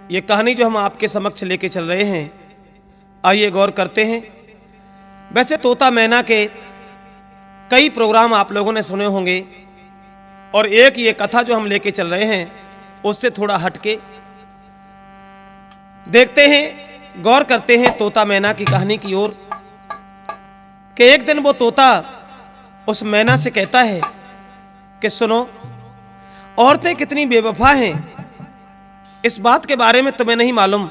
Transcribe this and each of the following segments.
ये कहानी जो हम आपके समक्ष लेके चल रहे हैं, आइए गौर करते हैं। वैसे तोता मैना के कई प्रोग्राम आप लोगों ने सुने होंगे और एक ये कथा जो हम लेके चल रहे हैं उससे थोड़ा हटके देखते हैं, गौर करते हैं तोता मैना की कहानी की ओर। कि एक दिन वो तोता उस मैना से कहता है कि सुनो, औरतें कितनी बेवफा हैं, इस बात के बारे में तुम्हें नहीं मालूम।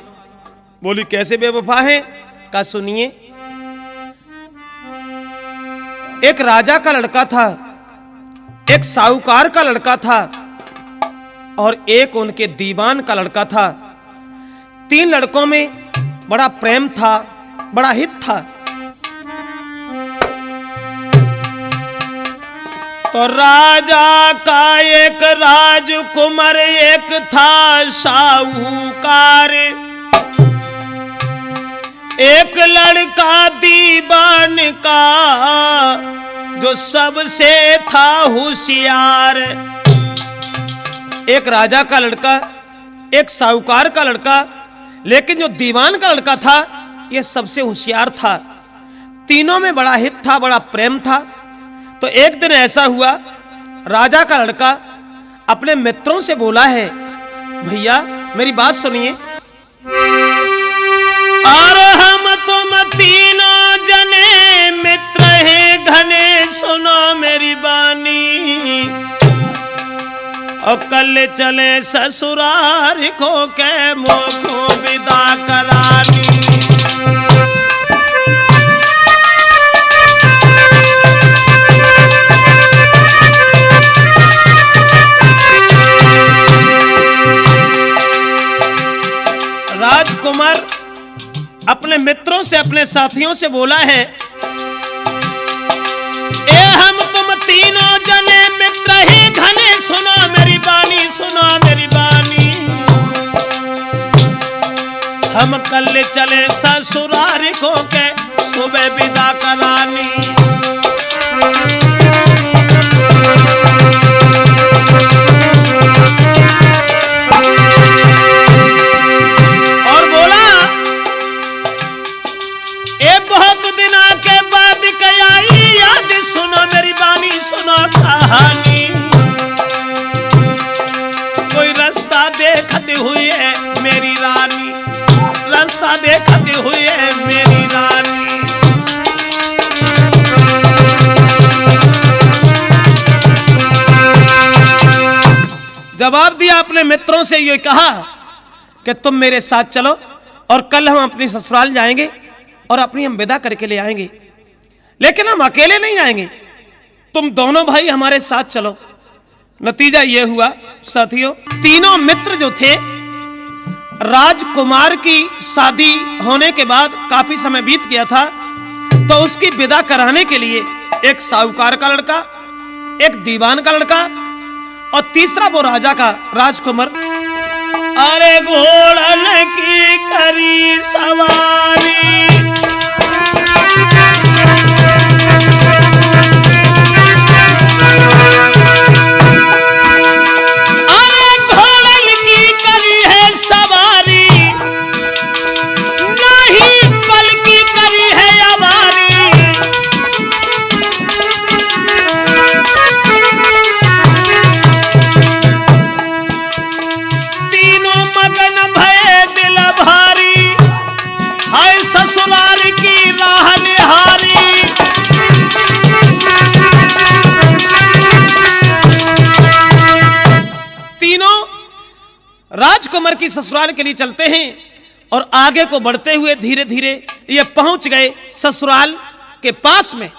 बोली कैसे बेवफा हैं? का सुनिए। एक राजा का लड़का था, एक साहूकार का लड़का था और एक उनके दीवान का लड़का था। तीन लड़कों में बड़ा प्रेम था, बड़ा हित था। तो राजा का एक राजकुमार, एक था साहूकार, एक लड़का दीवान का जो सबसे था होशियार। एक राजा का लड़का, एक साहूकार का लड़का, लेकिन जो दीवान का लड़का था यह सबसे होशियार था। तीनों में बड़ा हित था, बड़ा प्रेम था। तो एक दिन ऐसा हुआ, राजा का लड़का अपने मित्रों से बोला है, भैया मेरी बात सुनिए, और हम तुम तीनों जने मित्र हैं घने, सुनो मेरी बानी, और कल चले ससुराल को के मोको विदा करानी। राजकुमार अपने मित्रों से, अपने साथियों से बोला है, ए हम तुम तीनों जने मित्र ही घने, सुनो मेरी बानी, सुनो मेरी बानी, हम कल चले ससुराल को के सुबह विदा करानी। बहुत दिना के बाद कयाई याद, सुनो मेरी बानी, सुनो कहानी, कोई रास्ता देखते हुए मेरी रानी, रास्ता देखते हुए मेरी रानी। जवाब दिया अपने मित्रों से, ये कहा कि तुम मेरे साथ चलो और कल हम अपनी ससुराल जाएंगे और अपनी हम विदा करके ले आएंगे, लेकिन हम अकेले नहीं जाएंगे, तुम दोनों भाई हमारे साथ चलो। नतीजा यह हुआ साथियों, तीनों मित्र जो थे, राजकुमार की शादी होने के बाद काफी समय बीत गया था, तो उसकी विदा कराने के लिए एक साहूकार का लड़का, एक दीवान का लड़का और तीसरा वो राजा का राजकुमार, अरे घोड़न की करी सवारी, अरे घोड़न की करी है सवारी, नहीं पल की करी है अवारी, तीनों मगन भय दिल भारी, हाय ससुराल की राह निहारी। तीनों राजकुमार की ससुराल के लिए चलते हैं और आगे को बढ़ते हुए धीरे धीरे ये पहुंच गए ससुराल के पास में।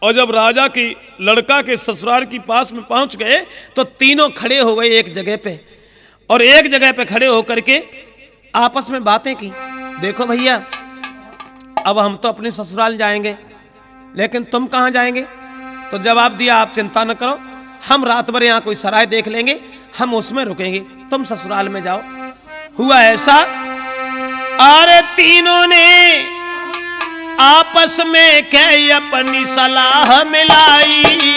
और जब राजा की लड़का के ससुराल की पास में पहुंच गए तो तीनों खड़े हो गए एक जगह पे, और एक जगह पे खड़े होकर के आपस में बातें की। देखो भैया, अब हम तो अपने ससुराल जाएंगे, लेकिन तुम कहां जाएंगे? तो जवाब दिया, आप चिंता न करो, हम रात भर यहाँ कोई सराय देख लेंगे, हम उसमें रुकेंगे, तुम ससुराल में जाओ। हुआ ऐसा, अरे तीनों ने आपस में कह अपनी सलाह मिलाई,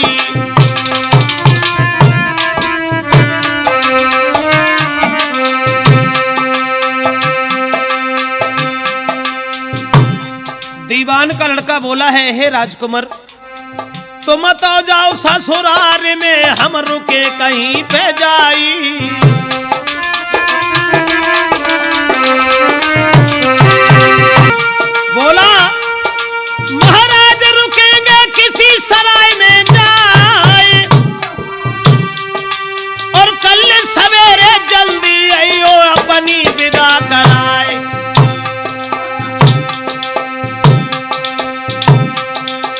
दीवान का लड़का बोला है, हे राजकुमार तुम तो जाओ ससुराल में, हम रुके कहीं पे जाई। बोला महाराज रुकेंगे किसी सराय में जाए, और कल सवेरे जल्दी आइयो अपनी विदा कराए।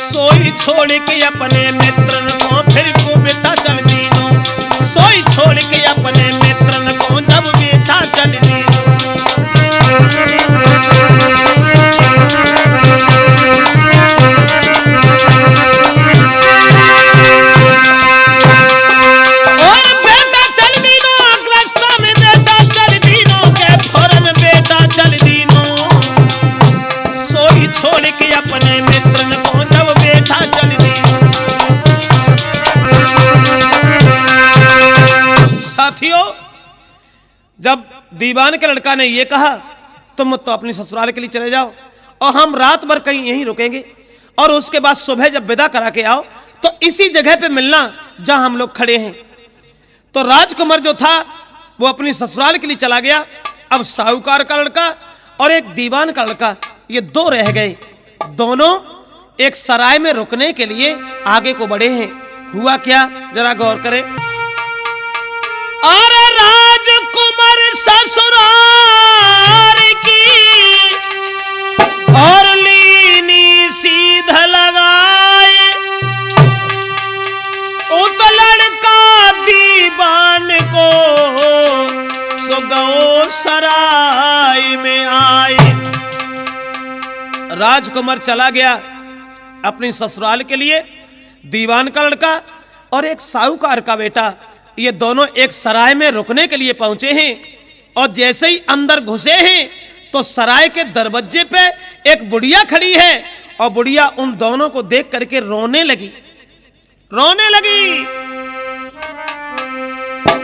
सोई छोड़ के अपने मित्रन को फिर को बेटा चल दीनो, सोई छोड़ के अपने मित्रन को जब बेटा चल दीनो। और बेटा चल दीनो, रास्ता में बेटा चल दीनो, के फौरन बेटा चल दीनो। सोई छोड़ के अपने मित्रन को जब बेटा चल दीनो। साथियों, जब दीवान के लड़का ने यह कहा तुम तो अपनी ससुराल के लिए चले जाओ और हम रात भर कहीं यहीं रुकेंगे, और उसके बाद सुबह जब विदा करा के आओ तो इसी जगह पे मिलना जहां हम लोग खड़े हैं। तो राजकुमार जो था वो अपनी ससुराल के लिए चला गया। अब साहूकार का लड़का और एक दीवान का लड़का, ये दो रह गए। दोनों एक सराय में रुकने के लिए आगे को बढ़े हैं। हुआ क्या, जरा गौर करें। और राजकुमार ससुराल की और लीनी सीध लगाए, उत लड़का दीवान को सुगो सराय में आए। राजकुमार चला गया अपनी ससुराल के लिए। दीवान का लड़का और एक साहूकार का बेटा, ये दोनों एक सराय में रुकने के लिए पहुंचे हैं। और जैसे ही अंदर घुसे हैं तो सराय के दरवाजे पे एक बुढ़िया खड़ी है, और बुढ़िया उन दोनों को देख करके रोने लगी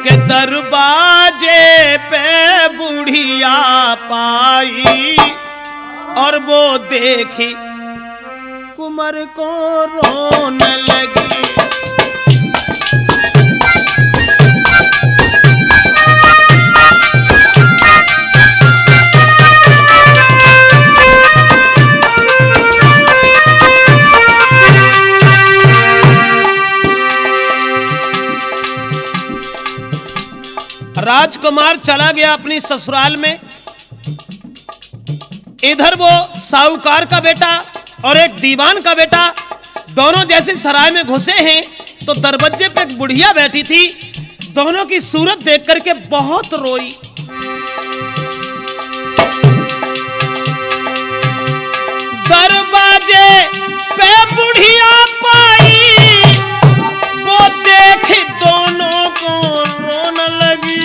कि दरवाजे पे बुढ़िया पाई, और वो देखी कुंवर को रोने लगी। राजकुमार चला गया अपनी ससुराल में। इधर वो साहूकार का बेटा और एक दीवान का बेटा दोनों जैसे सराय में घुसे हैं तो दरवाजे पे एक बुढ़िया बैठी थी। दोनों की सूरत देख करके बहुत रोई। दरवाजे पे बुढ़िया पाई, वो देख दोनों को रोने लगी।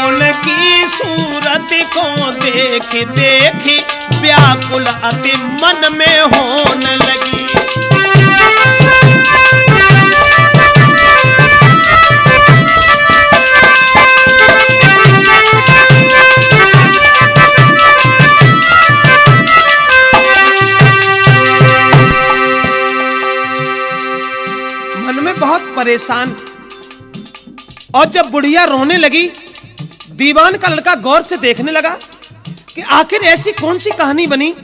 उनकी सूरत को देख देख व्याकुल अति मन में होने लगी। बहुत परेशान। और जब बुढ़िया रोने लगी, दीवान का लड़का गौर से देखने लगा कि आखिर ऐसी कौन सी कहानी बनी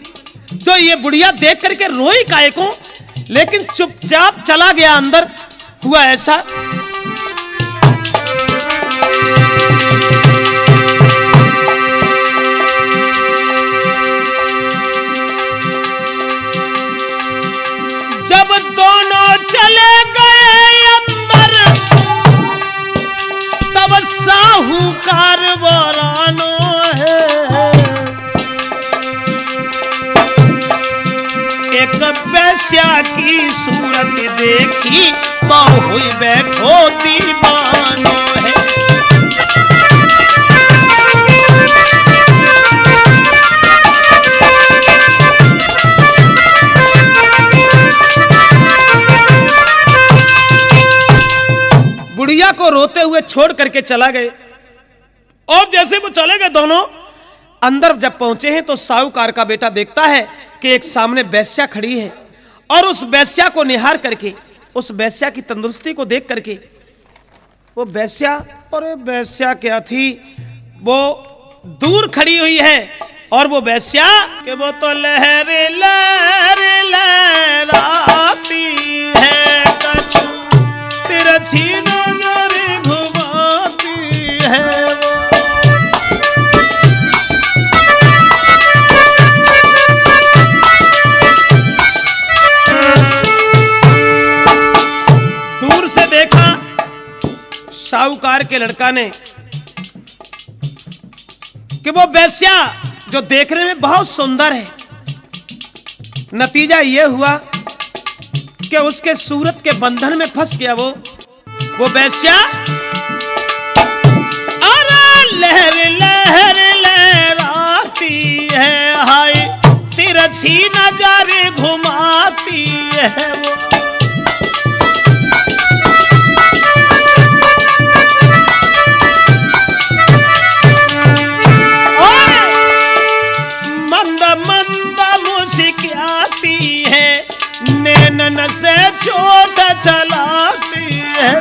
जो ये बुढ़िया देख करके रोई काहे को, लेकिन चुपचाप चला गया अंदर। हुआ ऐसा, जब दोनों चले गए अंदर, तब साहूकार वरानो है। एक वेश्या की सूरत देखी तो हुई बैठो दीवानो है। बुढ़िया को रोते हुए छोड़ करके चला गए। और जैसे वो चले गए दोनों, अंदर जब पहुंचे हैं तो साहूकार का बेटा देखता है कि एक सामने वेश्या खड़ी है और उस वेश्या को निहार करके, उस वेश्या की तंदुरुस्ती को देख करके, वो वेश्या, और वेश्या क्या थी, वो दूर खड़ी हुई है और वो वेश्या कि वो तो लहर लहर लहराती है, कछु तिरछी नजर घुमाती है। दूर से देखा साहूकार के लड़का ने कि वो वेश्या जो देखने में बहुत सुंदर है, नतीजा ये हुआ कि उसके सूरत के बंधन में फंस गया वो वेश्या। अरे लहर लहर लहराती है, हाय तिरछी नजर घुमाती है वो। नैनन से चोट चलाती है।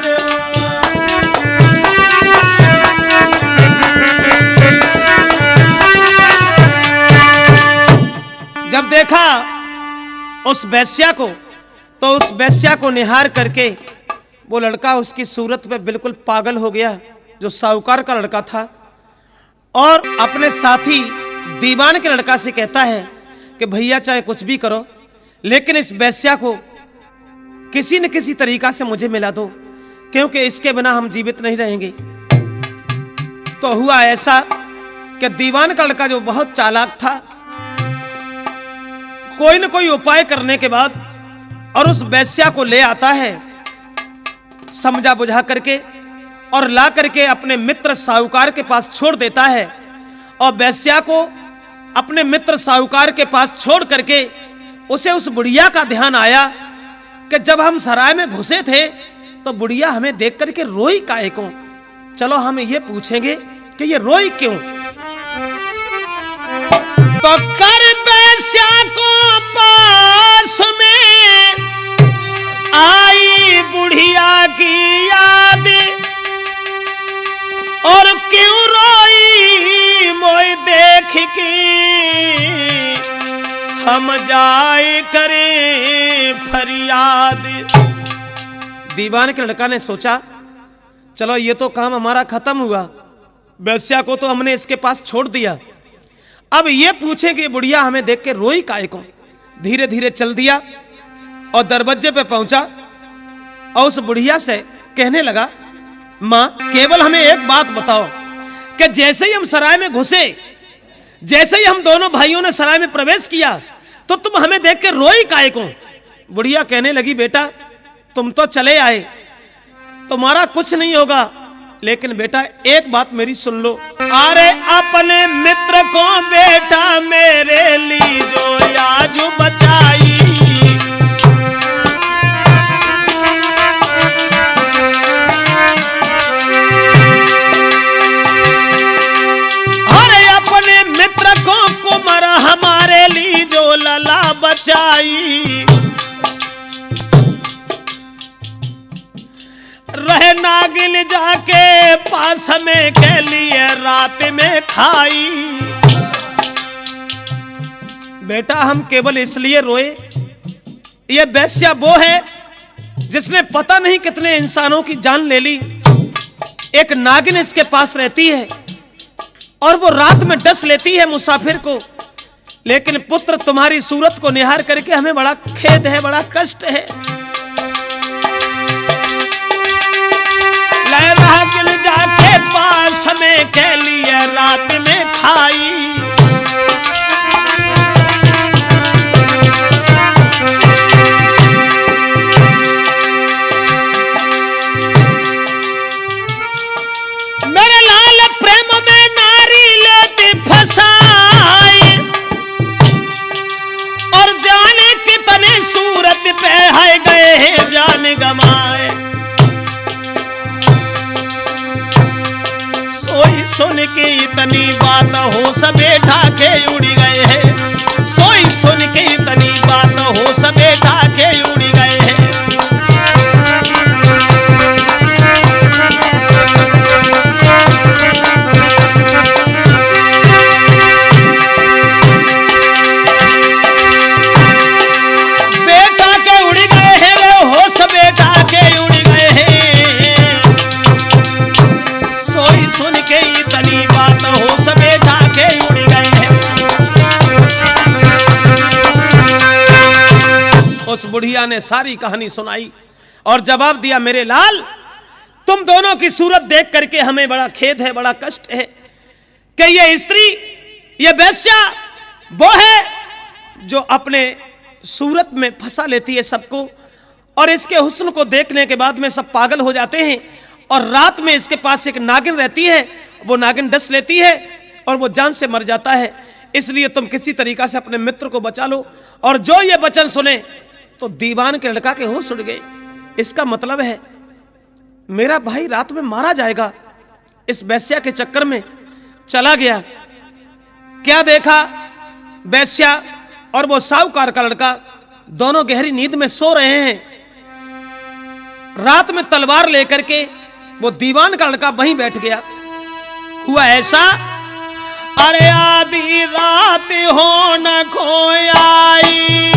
जब देखा उस वेश्या को तो उस वेश्या को निहार करके वो लड़का उसकी सूरत पे बिल्कुल पागल हो गया, जो साहूकार का लड़का था, और अपने साथी दीवान के लड़का से कहता है कि भैया चाहे कुछ भी करो लेकिन इस वेश्या को किसी न किसी तरीका से मुझे मिला दो, क्योंकि इसके बिना हम जीवित नहीं रहेंगे। तो हुआ ऐसा कि दीवान का लड़का जो बहुत चालाक था, कोई न कोई उपाय करने के बाद और उस वेश्या को ले आता है समझा बुझा करके, और ला करके अपने मित्र साहूकार के पास छोड़ देता है। और वेश्या को अपने मित्र साहूकार के पास छोड़ करके उसे उस बुढ़िया का ध्यान आया कि जब हम सराय में घुसे थे तो बुढ़िया हमें देख करके रोई काहे को, चलो हम ये पूछेंगे कि ये रोई क्यों। तो कर वेश्या को पास में आई बुढ़िया की याद, और क्यों रोई मोई देख के हम जाए करें फरियाद। दीवान के लड़का ने सोचा चलो ये तो काम हमारा खत्म हुआ, वेश्या को तो हमने इसके पास छोड़ दिया, अब ये पूछे कि बुढ़िया हमें देख के रोई काहे को। धीरे धीरे चल दिया और दरवाजे पे पहुंचा और उस बुढ़िया से कहने लगा, माँ केवल हमें एक बात बताओ कि जैसे ही हम सराय में घुसे, जैसे ही हम दोनों भाइयों ने सराय में प्रवेश किया तो तुम हमें देख के रोई काहे को। बुढ़िया कहने लगी, बेटा तुम तो चले आए, तुम्हारा कुछ नहीं होगा, लेकिन बेटा एक बात मेरी सुन लो। अरे अपने मित्र को बेटा मेरे लिए जो याजू बचाई, अरे अपने मित्र को कुमार हमारे लिए जो लला बचाई, रहे नागिन जाके पास में के लिए रात में खाई। बेटा हम केवल इसलिए रोए, ये वेश्या वो है जिसने पता नहीं कितने इंसानों की जान ले ली। एक नागिन इसके पास रहती है और वो रात में डस लेती है मुसाफिर को। लेकिन पुत्र तुम्हारी सूरत को निहार करके हमें बड़ा खेद है, बड़ा कष्ट है। नागिन जाके पास में के लिए रात में खाई, मेरे लाल प्रेम में नारी लेती फसाई, और जाने कितनी सूरत पे है सुन के इतनी बात हो सबे ढाके उड़ी गए हैं। सोई सुन के इतनी बात हो सबे ढाके उड़ी गए हैं। बेटा के उड़ गए हैं वे हो सबे ढाके उड़ गए हैं। सोई सुन के इतनी बात हो सबे ढाके उड़ गए हैं। उस बुढ़िया ने सारी कहानी सुनाई और जवाब दिया, मेरे लाल, तुम दोनों की सूरत देख करके हमें बड़ा खेद है, बड़ा कष्ट है कि ये स्त्री, ये वेश्या वो है जो अपने सूरत में फंसा लेती है सबको, और इसके हुस्न को देखने के बाद में सब पागल हो जाते हैं। और रात में इसके पास एक नागिन रहती है, वो नागिन डस लेती है और वो जान से मर जाता है। इसलिए तुम किसी तरीका से अपने मित्र को बचा लो। और जो ये वचन सुने तो दीवान के लड़का के होश उड़ गए। इसका मतलब है मेरा भाई रात में मारा जाएगा। इस वेश्या के चक्कर में चला गया। क्या देखा, वेश्या और वो साहूकार का लड़का दोनों गहरी नींद में सो रहे हैं। रात में तलवार लेकर के वो दीवान का लड़का वहीं बैठ गया। हुआ ऐसा, अरे आधी रात हो न खोयाई,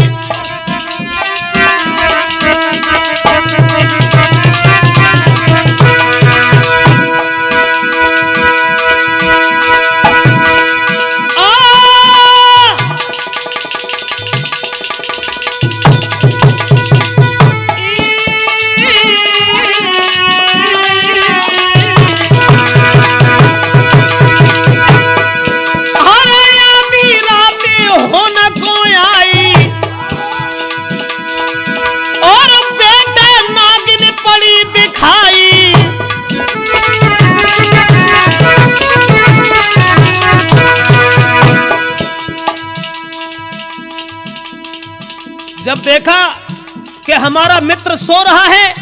जब देखा कि हमारा मित्र सो रहा है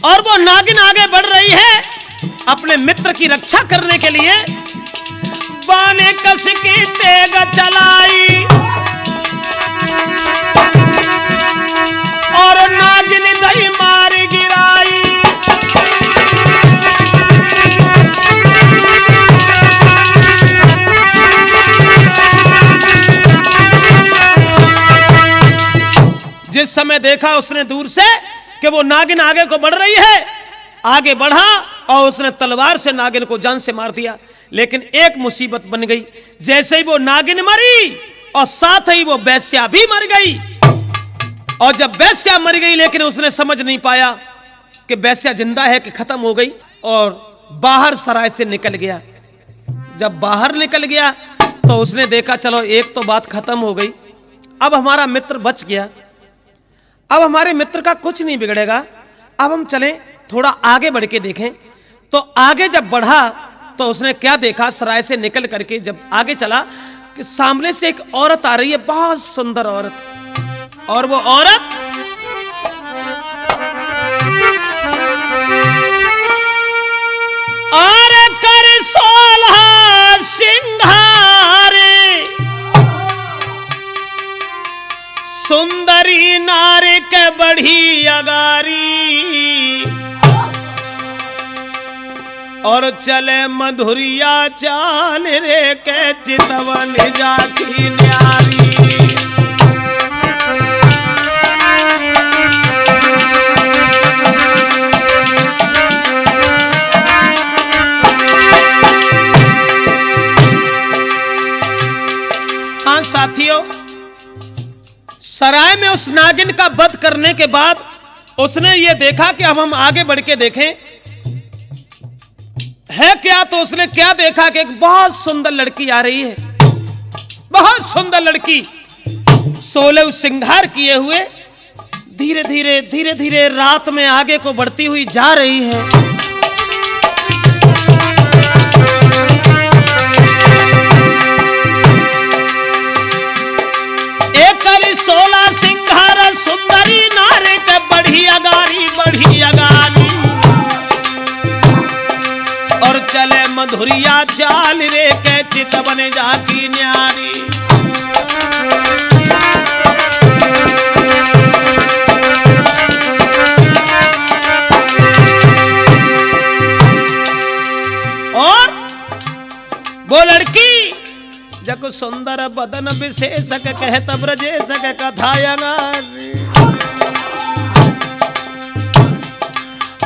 और वो नागिन आगे बढ़ रही है अपने मित्र की रक्षा करने के लिए, बाने कस की तेग चलाई और नागिन दही मार गिराई। जिस समय देखा उसने दूर से कि वो नागिन आगे को बढ़ रही है, आगे बढ़ा और उसने तलवार से नागिन को जान से मार दिया। लेकिन एक मुसीबत बन गई, जैसे ही वो नागिन मरी और साथ ही वो वेश्या भी मर गई। और जब वेश्या मर गई लेकिन उसने समझ नहीं पाया कि वेश्या जिंदा है कि खत्म हो गई, और बाहर सराय से निकल गया। जब बाहर निकल गया तो उसने देखा चलो एक तो बात खत्म हो गई, अब हमारा मित्र बच गया, अब हमारे मित्र का कुछ नहीं बिगड़ेगा, अब हम चलें थोड़ा आगे बढ़ के देखें। तो आगे जब बढ़ा तो उसने क्या देखा, सराय से निकल करके जब आगे चला कि सामने से एक औरत आ रही है, बहुत सुंदर औरत। और वो औरत और कर सोलह सिंगार, सुंदरी नारी के बढ़ी अगारी, और चले मधुरिया चाल रे के चितवन जाती न्यारी। हाँ साथियों, सराय में उस नागिन का वध करने के बाद उसने ये देखा कि अब हम आगे बढ़ के देखें है क्या। तो उसने क्या देखा कि एक बहुत सुंदर लड़की आ रही है, बहुत सुंदर लड़की 16 श्रृंगार किए हुए धीरे धीरे धीरे धीरे रात में आगे को बढ़ती हुई जा रही है। एक 16 श्रृंगार सुंदरी नारी के बढ़ी अगारी, बढ़ी अगारी, और चले मधुरिया चाल रे के चित बने जाकी न्यारी। और वो लड़की जग सुंदर बदन विशेष कहत ब्रजेश कथायगा।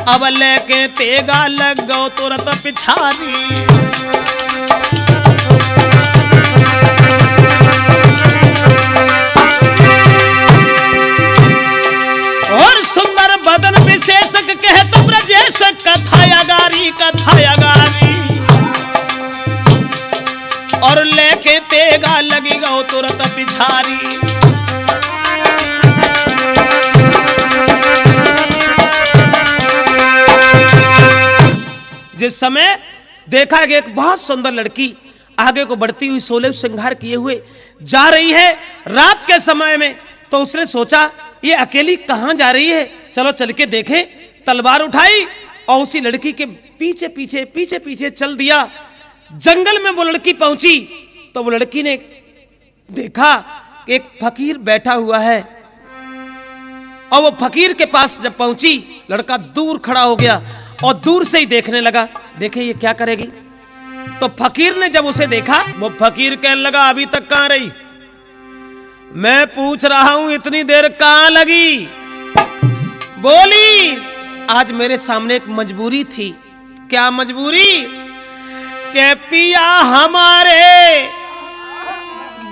अब लेके तेगा लग गो तुरंत पिछारी। और सुंदर बदन विशेष कहत ब्रजेश कथायगारी कथायगारी। और लेके तेगा लगी गो तुरंत पिछारी। जिस समय देखा कि एक बहुत सुंदर लड़की आगे को बढ़ती हुई सोलह श्रृंगार किए हुए जा रही है रात के समय में, तो उसने सोचा ये अकेली कहां जा रही है, चलो चल के देखें। तलवार उठाई और उसी लड़की के पीछे पीछे पीछे पीछे चल दिया। जंगल में वो लड़की पहुंची तो वो लड़की ने देखा कि एक फकीर बैठा हुआ है। और वो फकीर के पास जब पहुंची, लड़का दूर खड़ा हो गया और दूर से ही देखने लगा, देखे ये क्या करेगी। तो फकीर ने जब उसे देखा, वो फकीर कहने लगा अभी तक कहां रही, मैं पूछ रहा हूं इतनी देर कहां लगी। बोली आज मेरे सामने एक मजबूरी थी। क्या मजबूरी? के पिया हमारे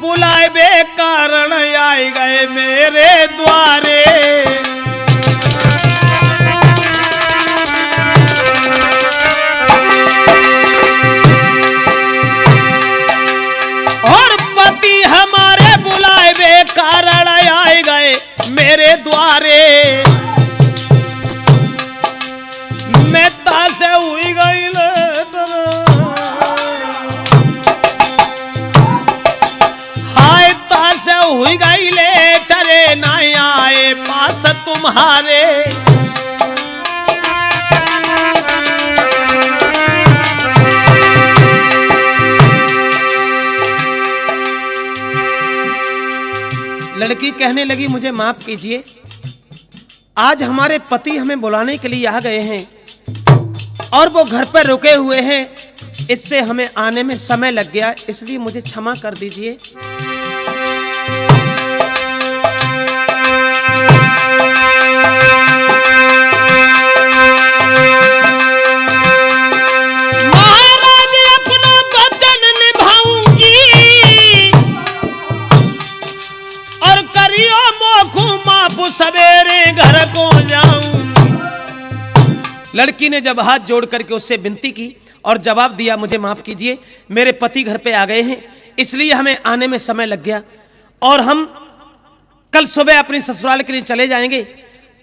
बुलाए बे कारण आए गए मेरे द्वारे। और पति हमारे बुलाए बे कारण आए गए मेरे द्वारे। मैं तासे हुई गई हुई गई ले टरे ना आए पास तुम्हारे। लड़की कहने लगी मुझे माफ कीजिए, आज हमारे पति हमें बुलाने के लिए आ गए हैं और वो घर पर रुके हुए हैं, इससे हमें आने में समय लग गया, इसलिए मुझे क्षमा कर दीजिए। सवेरे घर को जाऊं। लड़की ने जब हाथ जोड़ करके उससे विनती की और जवाब दिया मुझे माफ कीजिए, मेरे पति घर पे आ गए हैं इसलिए हमें आने में समय लग गया और हम कल सुबह अपनी ससुराल के लिए चले जाएंगे।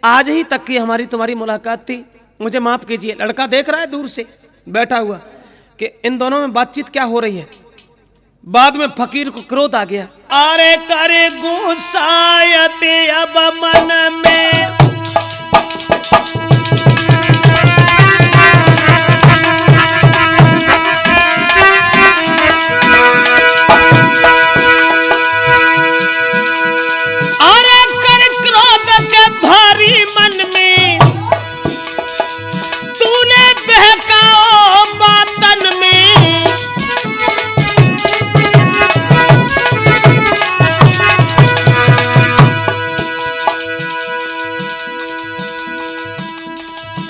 आज ही तक की हमारी तुम्हारी मुलाकात थी, मुझे माफ कीजिए। लड़का देख रहा है दूर से बैठा हुआ कि इन दोनों में बातचीत क्या हो रही है। बाद में फकीर को क्रोध आ गया। अरे करे गुस्सायते अब मन में, अरे कर क्रोध के भारी मन में, तूने बहकाओ बातन में।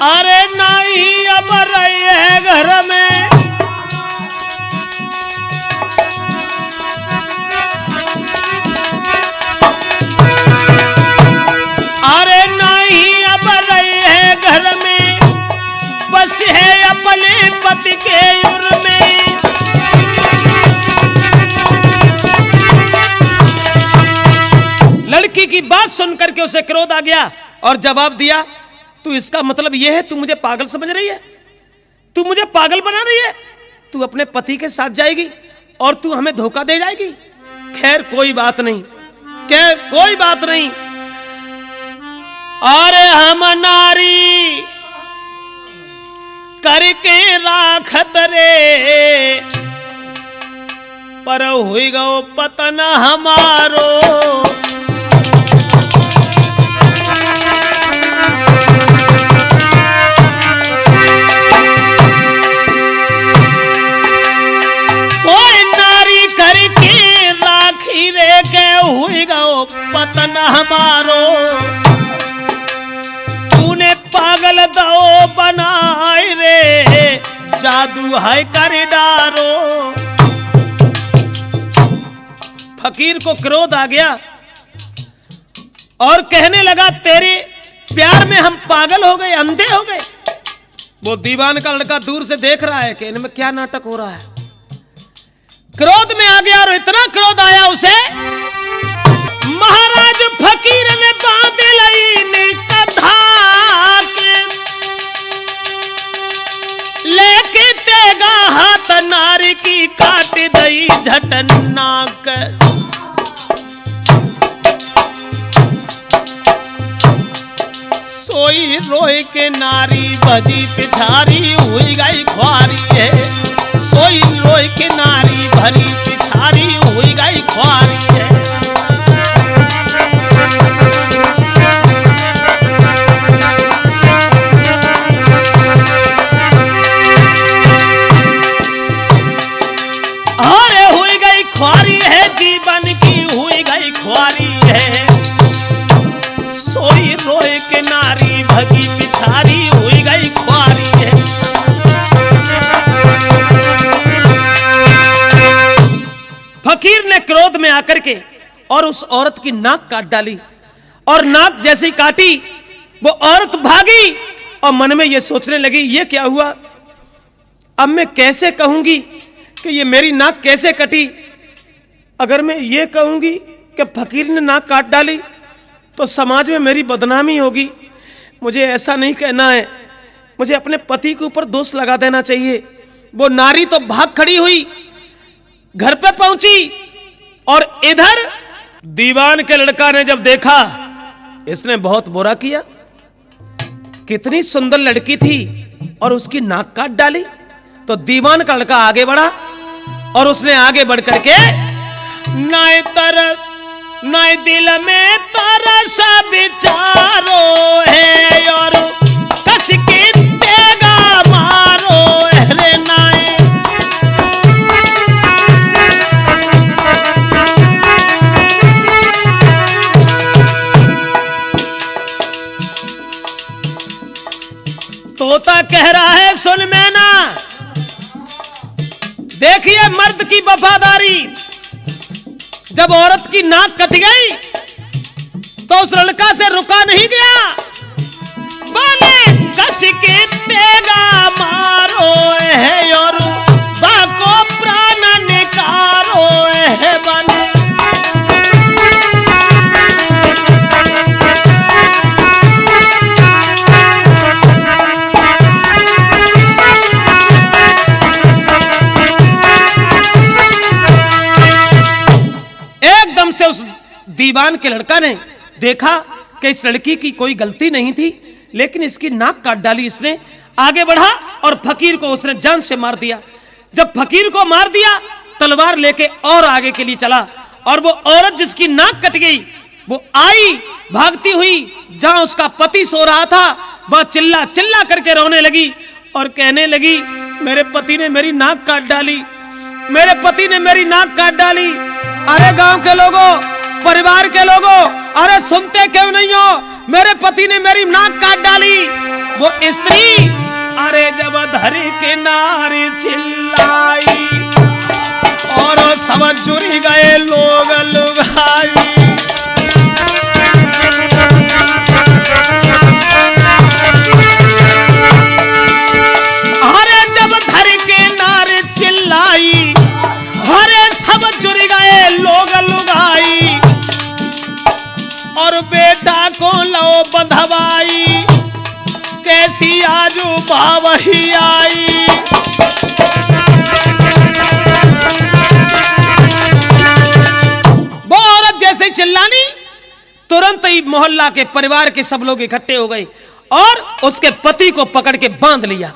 अरे नहीं अब रही है घर में, अरे नहीं अब रही है घर में, बस है अपने पति के उर में। लड़की की बात सुनकर के उसे क्रोध आ गया और जवाब दिया तू इसका मतलब यह है तू मुझे पागल समझ रही है, तू मुझे पागल बना रही है, तू अपने पति के साथ जाएगी और तू हमें धोखा दे जाएगी। खैर कोई बात नहीं, खैर कोई बात नहीं। अरे हम नारी करके राखत रे, पर हुई गो पतन हमारो। कोई नारी करके राखी रे के हुई गो पतन हमारो। तूने पागल दो बनाए रे, जादू है कर डारो। फकीर को क्रोध आ गया और कहने लगा तेरे प्यार में हम पागल हो गए, अंधे हो गए। वो दीवान का लड़का दूर से देख रहा है कि इनमें क्या नाटक हो रहा है। क्रोध में आ गया और इतना क्रोध आया उसे, महाराज फकीर ने बांध लई कधा के, लेके तेगा हाथ नारी की काट दई झटनाक। सोई रोए के नारी भजी पिछारी हुई गई ख्वारी है। सोई रोए के नारी भरी पिछारी हुई गई ख्वारी है। अरे हुई गई ख्वारी है, जीवन की हुई गई ख्वारी है। सोई रोए के नारी भगी पिछारी हुई गई ख्वारी है। फकीर ने क्रोध में आकर के और उस औरत की नाक काट डाली, और नाक जैसे ही काटी वो औरत भागी और मन में ये सोचने लगी ये क्या हुआ, अब मैं कैसे कहूंगी कि ये मेरी नाक कैसे कटी। अगर मैं ये कहूंगी कि फकीर ने नाक काट डाली तो समाज में मेरी बदनामी होगी। मुझे ऐसा नहीं कहना है, मुझे अपने पति के ऊपर दोष लगा देना चाहिए। वो नारी तो भाग खड़ी हुई, घर पे पहुंची, और इधर दीवान के लड़का ने जब देखा इसने बहुत बुरा किया, कितनी सुंदर लड़की थी और उसकी नाक काट डाली। तो दीवान का लड़का आगे बढ़ा और उसने आगे बढ़ करके नाय दिल में तरस विचारो है, और कस के देगा मारो रे नाय। तोता कह रहा है सुन मैना, देखिए मर्द की वफादारी। जब औरत की नाक कट गई तो उस लड़का से रुका नहीं गया, बोले कस के तेगा मारो है, और बाको प्राण निकारो है बने। से उस दीवान के लड़का ने देखा कि इस लड़की की कोई गलती नहीं थी, लेकिन इसकी नाक काट डाली इसने। आगे बढ़ा और फकीर को उसने जान से मार दिया। जब फकीर को मार दिया तलवार लेके और आगे के लिए चला, और वो औरत जिसकी नाक कट गई वो आई भागती हुई जहां उसका पति सो रहा था, वह चिल्ला चिल्ला करके रोने लगी और कहने लगी मेरे पति ने मेरी नाक काट डाली, मेरे पति ने मेरी नाक काट डाली। अरे गांव के लोगों, परिवार के लोगों, अरे सुनते क्यों नहीं हो, मेरे पति ने मेरी नाक काट डाली। वो स्त्री अरे जब धरी के नारी चिल्लाई और सब जुड़ी गए लोग लुगाई। अरे जब धरी के नारी चिल्लाई, अरे सब जुड़ी गए लोग लुगाई, और बेटा को लो बंधवाई, कैसी आजू बावही आई। वो औरत जैसे चिल्लानी, तुरंत ही मोहल्ला के परिवार के सब लोग इकट्ठे हो गए और उसके पति को पकड़ के बांध लिया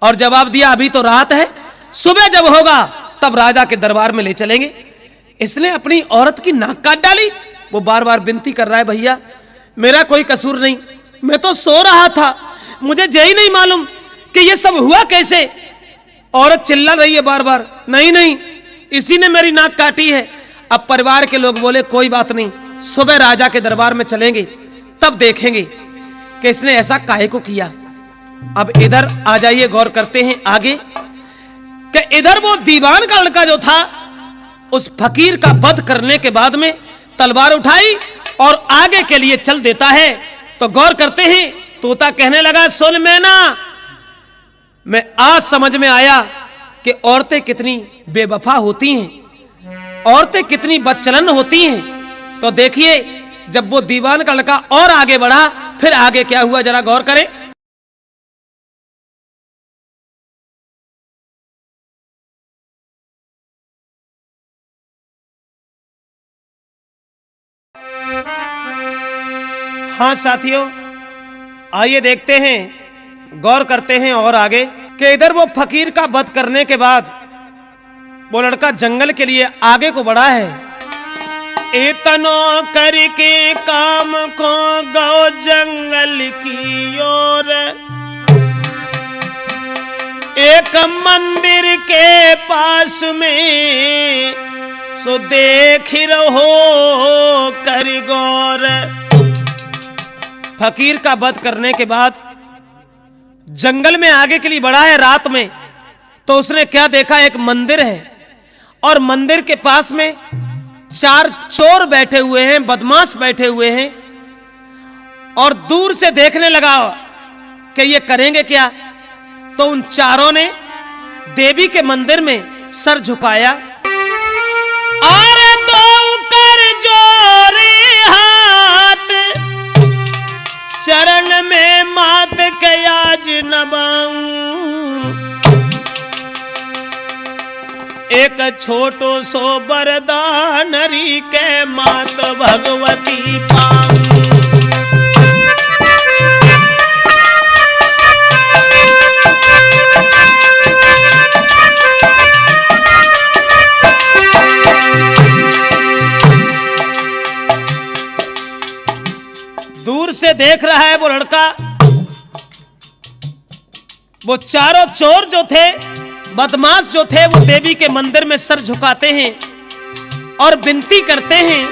और जवाब दिया अभी तो रात है, सुबह जब होगा तब राजा के दरबार में ले चलेंगे। इसने अपनी औरत की नाक काट डाली। वो बार बार विनती कर रहा है, भैया मेरा कोई कसूर नहीं, मैं तो सो रहा था, मुझे यही नहीं मालूम कि ये सब हुआ कैसे। औरत चिल्ला रही है बार बार, नहीं नहीं इसी ने मेरी नाक काटी है। अब परिवार के लोग बोले कोई बात नहीं, सुबह राजा के दरबार में चलेंगे तब देखेंगे कि इसने ऐसा काहे को किया। अब इधर आ जाइए, गौर करते हैं आगे कि इधर वो दीवान का लड़का जो था उस फकीर का वध करने के बाद में तलवार उठाई और आगे के लिए चल देता है। तो गौर करते हैं, तोता कहने लगा, सुन मैना, मैं आज समझ में आया कि औरतें कितनी बेवफा होती हैं, औरतें कितनी बदचलन होती हैं। तो देखिए जब वो दीवान का लड़का और आगे बढ़ा, फिर आगे क्या हुआ जरा गौर करें। हाँ साथियों, आइए देखते हैं, गौर करते हैं और आगे कि इधर वो फकीर का वध करने के बाद वो लड़का जंगल के लिए आगे को बढ़ा है। इतनो करके काम को गौ जंगल की ओर, एक मंदिर के पास में सो देख रहो कर गौर। फकीर का वध करने के बाद जंगल में आगे के लिए बढ़ा है रात में। तो उसने क्या देखा, एक मंदिर है और मंदिर के पास में 4 चोर बैठे हुए हैं, बदमाश बैठे हुए हैं। और दूर से देखने लगा कि ये करेंगे क्या। तो उन चारों ने देवी के मंदिर में सर झुकाया और दो कर जोरे हाथ, चरण में मात के आज नबाऊं। एक छोटो सो बरदान री के मात भगवती पाऊं। दूर से देख रहा है वो लड़का। वो चारों चोर जो थे, बदमाश जो थे, वो देवी के मंदिर में सर झुकाते हैं और विनती करते हैं,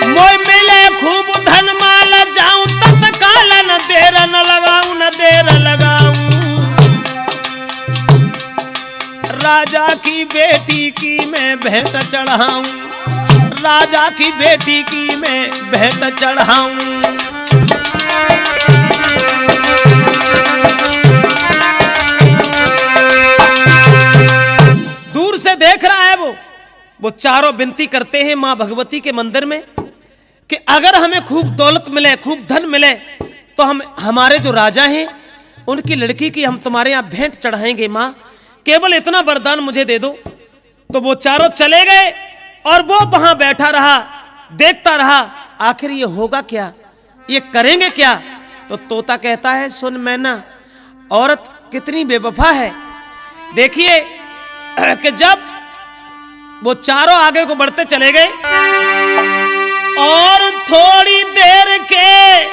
मोय मिले खूब धन माल जाऊं तत्काल, न देर न लगाऊं, न देर लगाऊं। राजा की बेटी की मैं भेंट चढ़ाऊं, राजा की बेटी की मैं भेंट चढ़ाऊं। दूर से देख रहा है वो चारों विनती करते हैं मां भगवती के मंदिर में कि अगर हमें खूब दौलत मिले, खूब धन मिले, तो हम हमारे जो राजा हैं उनकी लड़की की हम तुम्हारे यहां भेंट चढ़ाएंगे। मां केवल इतना वरदान मुझे दे दो। तो वो चारों चले गए और वो वहां बैठा रहा, देखता रहा आखिर ये होगा क्या, ये करेंगे क्या। तो तोता कहता है, सुन मैना, औरत कितनी बेवफा है। देखिए कि जब वो चारों आगे को बढ़ते चले गए और थोड़ी देर के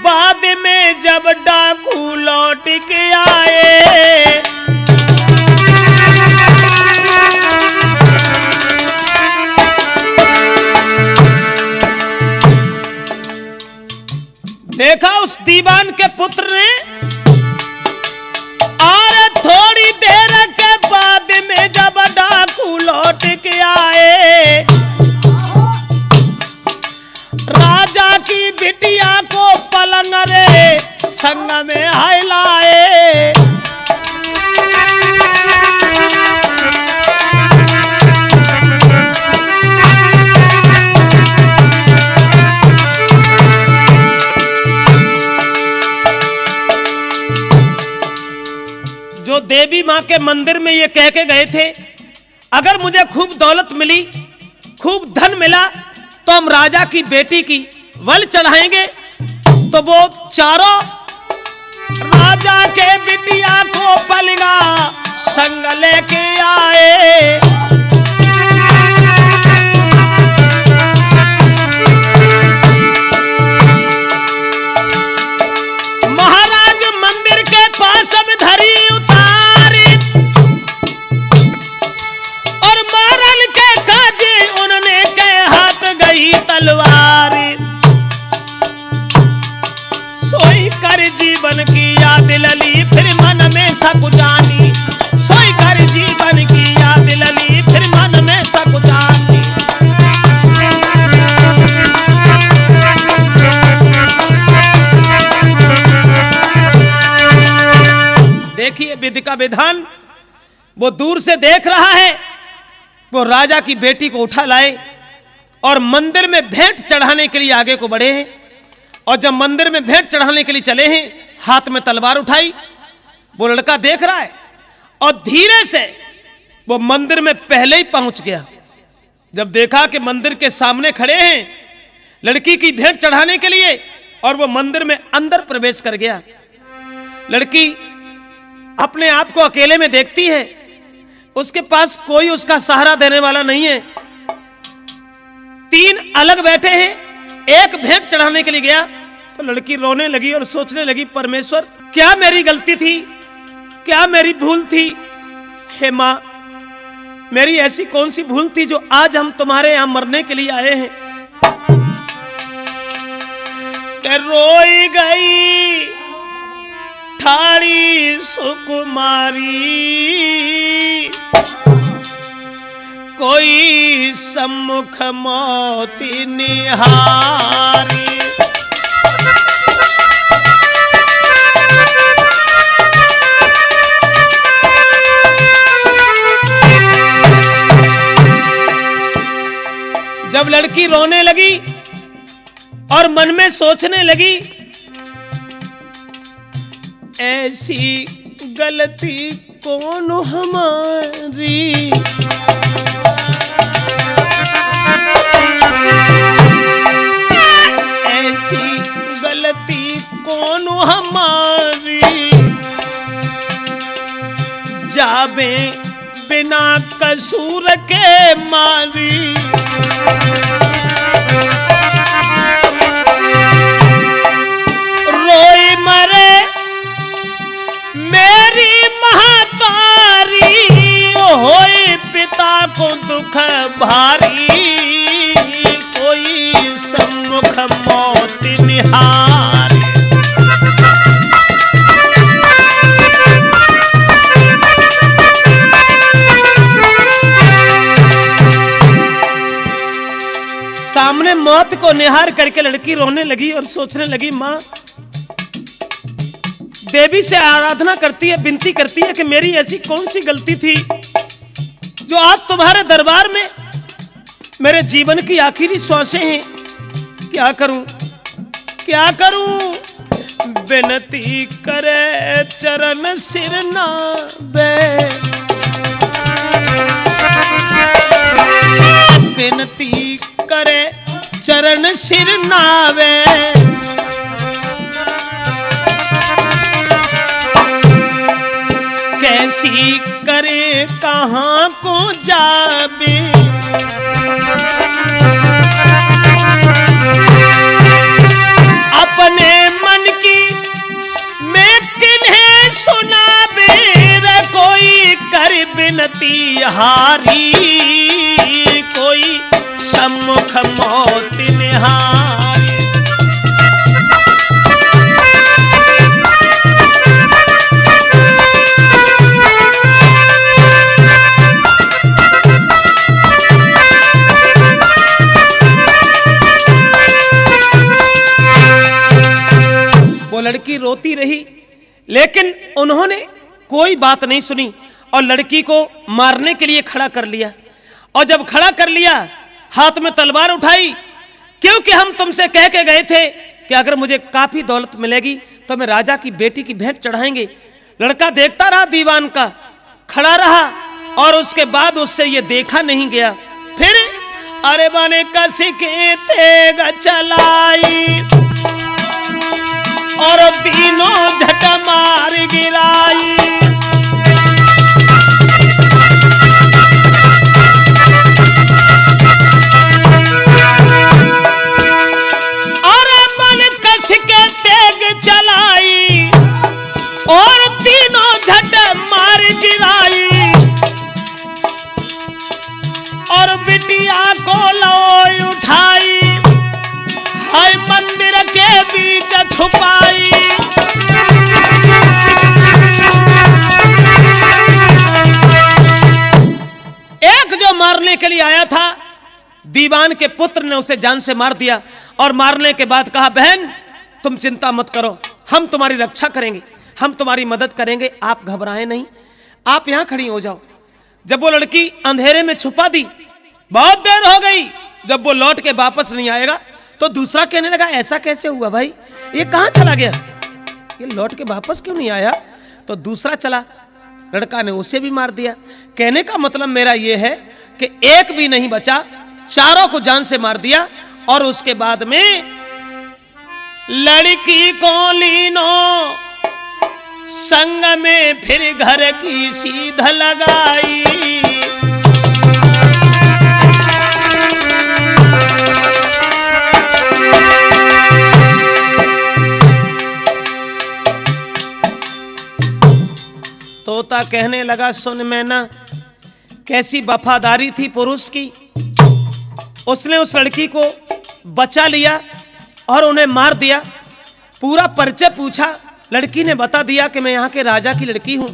बाद में जब डाकू लौट के आए, देखा उस दीवान के पुत्र ने, और थोड़ी देर के बाद में जब डाकू लौट के आए, राजा की बिटिया को पलंग रे संग में हिलाए। जो देवी मां के मंदिर में ये कह के गए थे, अगर मुझे खूब दौलत मिली, खूब धन मिला, तो हम राजा की बेटी की वल चढ़ाएंगे। तो वो चारों राजा के बिटिया को पलगा संग लेके आए। महाराज मंदिर के पास अब धरी उतारी और मारल के काजे उन्होंने के हाथ गई तलवार। सोई कर जीवन की याद लली फिर मन में सकुचानी। सोई कर जीवन की याद लली फिर मन में सकुचानी। देखिए विधि का विधान, वो दूर से देख रहा है। वो राजा की बेटी को उठा लाए और मंदिर में भेंट चढ़ाने के लिए आगे को बढ़े हैं। और जब मंदिर में भेंट चढ़ाने के लिए चले हैं, हाथ में तलवार उठाई। वो लड़का देख रहा है और धीरे से वो मंदिर में पहले ही पहुंच गया। जब देखा कि मंदिर के सामने खड़े हैं लड़की की भेंट चढ़ाने के लिए, और वो मंदिर में अंदर प्रवेश कर गया। लड़की अपने आप को अकेले में देखती है, उसके पास कोई उसका सहारा देने वाला नहीं है। तीन अलग बैठे हैं, एक भेंट चढ़ाने के लिए गया तो लड़की रोने लगी और सोचने लगी, परमेश्वर क्या मेरी गलती थी, क्या मेरी भूल थी। हे मां, मेरी ऐसी कौन सी भूल थी जो आज हम तुम्हारे यहां मरने के लिए आए हैं। रोई गई ठाड़ी सुकुमारी, कोई सम्मुख मोती निहारी। जब लड़की रोने लगी और मन में सोचने लगी, ऐसी गलती कौन हमारी, ऐसी गलती कौन हमारी, जाबे बिना कसूर के मारी। रोई मरे मेरी महातारी, होई पिता को दुख भारी, कोई सम्मुख मौत निहारी। सामने मौत को निहार करके लड़की रोने लगी और सोचने लगी, मां देवी से आराधना करती है, विनती करती है कि मेरी ऐसी कौन सी गलती थी जो आज तुम्हारे दरबार में मेरे जीवन की आखिरी श्वासें हैं। क्या करूं, क्या करूं। विनती करे चरण सिर नावे, विनती करे चरण सिर नावे। कैसी करे कहां को जाबे, अपने मन की मैं किन्हें सुनाबे। कोई कर बिनती हारी, कोई सम्मुख मौत निहारी। वो लड़की रोती रही, लेकिन उन्होंने कोई बात नहीं सुनी और लड़की को मारने के लिए खड़ा कर लिया। और जब खड़ा कर लिया, हाथ में तलवार उठाई, क्योंकि हम तुमसे कह के गए थे कि अगर मुझे काफी दौलत मिलेगी तो मैं राजा की बेटी की भेंट चढ़ाएंगे। लड़का देखता रहा, दीवान का खड़ा रहा, और उसके बाद उससे ये देखा नहीं गया। फिर अरे बने कस के तेग चलाई और तीनों झट मार गिराई। और मन कस के तेग चलाई और तीनों झट मार गिराई। और बिटिया को लोई उठाई, हाय मंदिर के बीच छुपाई। एक जो मारने के लिए आया था, दीवान के पुत्र ने उसे जान से मार दिया। और मारने के बाद कहा, बहन तुम चिंता मत करो, हम तुम्हारी रक्षा करेंगे, हम तुम्हारी मदद करेंगे, आप घबराएं नहीं, आप यहां खड़ी हो जाओ। जब वो लड़की अंधेरे में छुपा दी, बहुत देर हो गई, जब वो लौट के वापस नहीं आएगा तो दूसरा कहने लगा, ऐसा कैसे हुआ भाई, ये कहां चला गया, ये लौट के वापस क्यों नहीं आया। तो दूसरा चला, लड़का ने उसे भी मार दिया। कहने का मतलब मेरा ये है कि एक भी नहीं बचा, चारों को जान से मार दिया। और उसके बाद में लड़की को लीनो संग में फिर घर की सीध लगाई। तोता कहने लगा, सुन मैना, कैसी वफादारी थी पुरुष की, उसने उस लड़की को बचा लिया और उन्हें मार दिया। पूरा परिचय पूछा, लड़की ने बता दिया कि मैं यहाँ के राजा की लड़की हूँ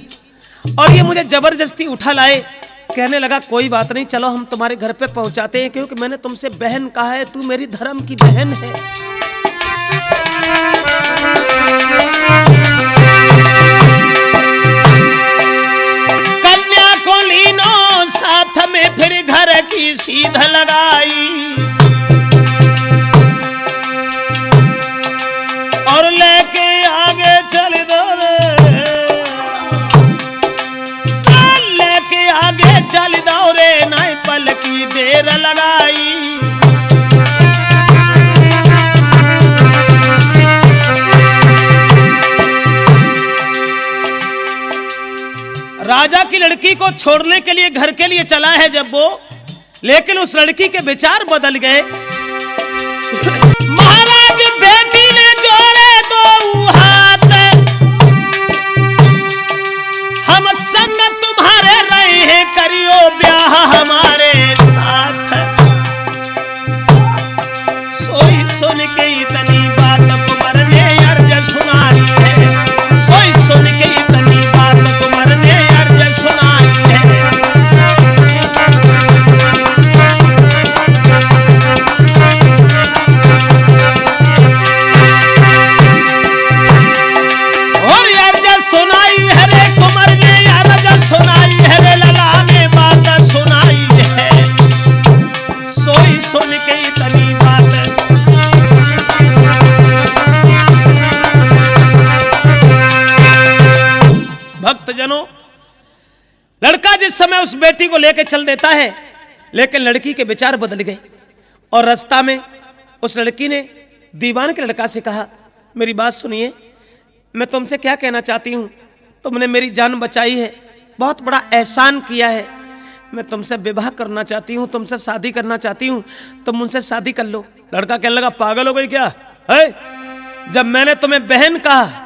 और ये मुझे जबरदस्ती उठा लाए। कहने लगा, कोई बात नहीं, चलो हम तुम्हारे घर पे पहुंचाते हैं, क्योंकि मैंने तुमसे बहन कहा है, तू मेरी धर्म की बहन है। कन्या को लीनो साथ में फिर घर की सीध लगाई। और लेके आगे चल दो रे, लेके आगे चल दो रे, नाई पल की देर लगाई। राजा की लड़की को छोड़ने के लिए घर के लिए चला है जब वो, लेकिन उस लड़की के विचार बदल गए। महाराज बेटी ने जोड़े दो हाथ, हम संग तुम्हारे रहे हैं, करियो ब्याह हमारे साथ। सोई सुन के इतनी बात कुंवर ने अर्ज सुनाई है, सोई सुन के इतनी बात कुंवर ने अर्ज सुनाई है। और अर्ज सुनाई है रे कुंवर ने, अर्ज सुनाई है रे लला ने बात सुनाई है, सोई सुन के इतनी बात। भक्तजनों, लड़का जिस समय उस बेटी को लेकर चल देता है, लेकिन लड़की के विचार बदल गए। और रास्ता में उस लड़की ने दीवान के लड़का से कहा, मेरी बात सुनिए, मैं तुमसे क्या कहना चाहती हूँ, तुमने मेरी जान बचाई है, बहुत बड़ा एहसान किया है, मैं तुमसे विवाह करना चाहती हूँ, तुमसे शादी करना चाहती हूँ, तुम मुझसे शादी कर लो। लड़का कहने लगा, पागल हो गई क्या है, जब मैंने तुम्हें बहन कहा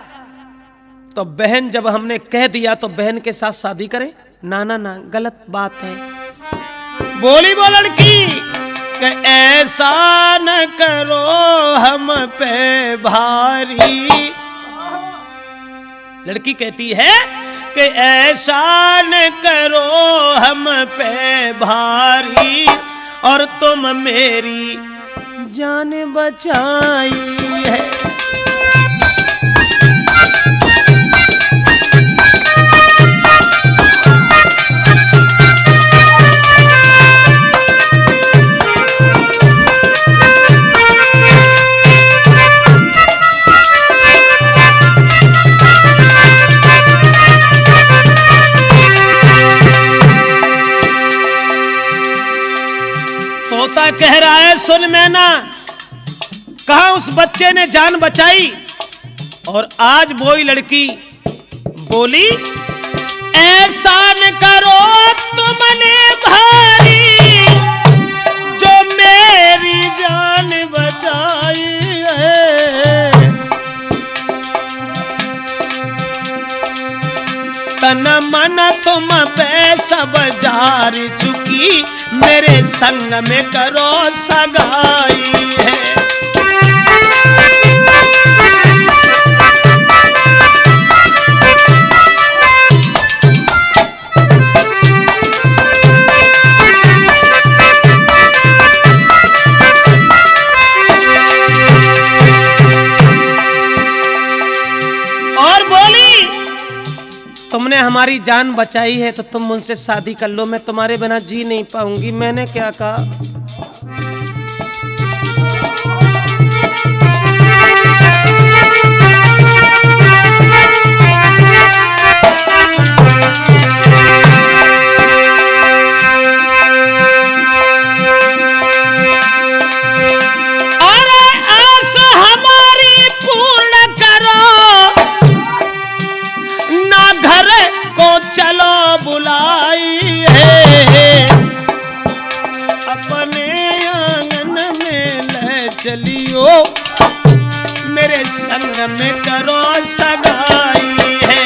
तो बहन जब हमने कह दिया तो बहन के साथ शादी करें, ना ना ना, गलत बात है। बोली वो लड़की कि ऐसा न करो हम पे भारी। लड़की कहती है कि ऐसा न करो हम पे भारी, और तुम मेरी जान बचाई है। कह रहा है, सुन मैना, कहा उस बच्चे ने जान बचाई, और आज वही लड़की बोली, ऐसा न करो तुमने भारी जो मेरी जान बचाई है। तन मन तुम पे सब जार चुकी, मेरे संग में करो सगाई है। तुमने हमारी जान बचाई है तो तुम मुझसे शादी कर लो, मैं तुम्हारे बिना जी नहीं पाऊंगी। मैंने क्या कहा? चलो बुलाई है, अपने आंगन में ले चलियो, मेरे संग में करो सगाई है।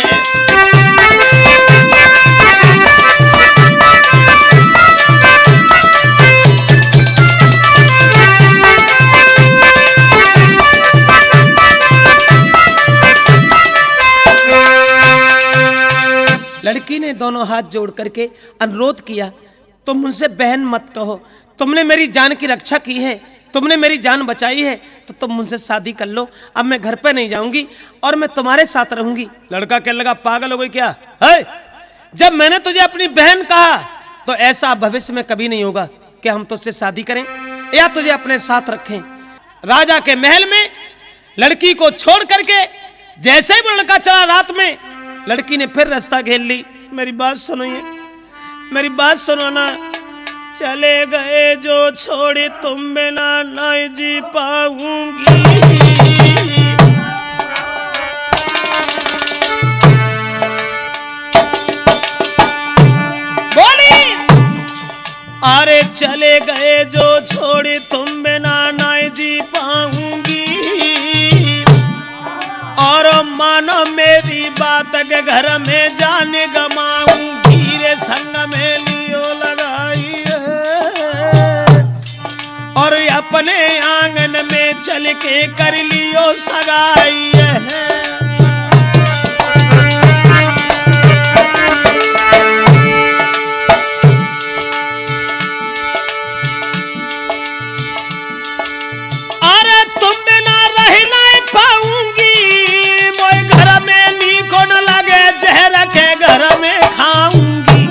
लड़की ने दोनों हाथ जोड़ करके अनुरोध किया, तुम मुझसे बहन मत कहो, तुमने मेरी जान की रक्षा की है, तुमने मेरी जान बचाई है, तो तुम मुझसे शादी कर लो। अब मैं घर पे नहीं जाऊंगी और मैं तुम्हारे साथ रहूंगी। लड़का कहने लगा, पागल हो गई क्या है? जब मैंने तुझे अपनी बहन कहा तो ऐसा भविष्य में कभी नहीं होगा कि हम तुझसे शादी करें या तुझे अपने साथ रखें। राजा के महल में लड़की को छोड़ करके जैसे ही वो लड़का चला, रात में लड़की ने फिर रास्ता घेर ली। मेरी बात सुनो, ये मेरी बात सुनो ना। चले गए जो छोड़े तुम बिना नहीं जी पाऊंगी। बोली, अरे चले गए जो छोड़े तुम बिना नहीं जी पाऊंगी, और मानो मेरी बात के घर में जाने गमाऊंगी रे, संग में लियो लगाई है, और अपने आंगन में चल के कर लियो सगाई है। अरे तुम बिना रह नहीं पाऊंगी, घर में नीको न लगे, जहर के घर में खाऊंगी।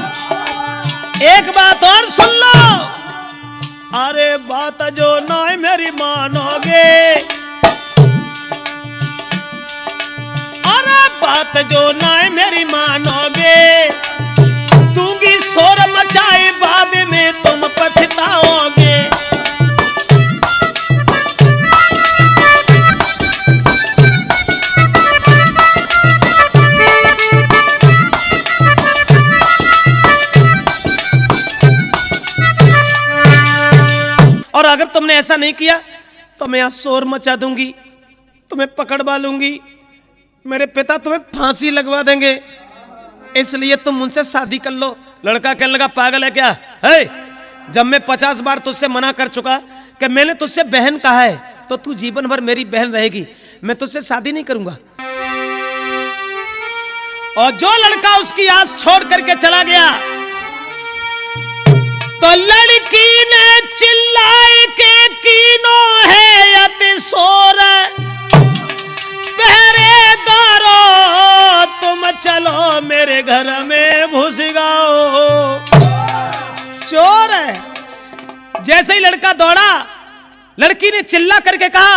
एक बात और सुन लो, अरे बात जो नहीं मेरी मानोगे, अरे बात जो नहीं मेरी मानोगे, दूंगी शोर मचाए, बाद में तुम पछताओगे। और अगर तुमने ऐसा नहीं किया तो मैं यहाँ शोर मचा दूंगी, तुम्हें पकड़वा लूंगी, मेरे पिता तुम्हें फांसी लगवा देंगे, इसलिए तुम मुझसे शादी कर लो। लड़का कहने लगा, पागल है क्या है? जब मैं 50 बार तुझसे मना कर चुका कि मैंने तुझसे बहन कहा है तो तू जीवन भर मेरी बहन रहेगी, मैं तुझसे शादी नहीं करूंगा। और जो लड़का उसकी आस छोड़ करके चला गया तो लड़की ने चिल्लाई के कीनो है अति शोर, पहरेदारो तुम चलो मेरे घर में घुस गाओ। चोर है। जैसे ही लड़का दौड़ा, लड़की ने चिल्ला करके कहा,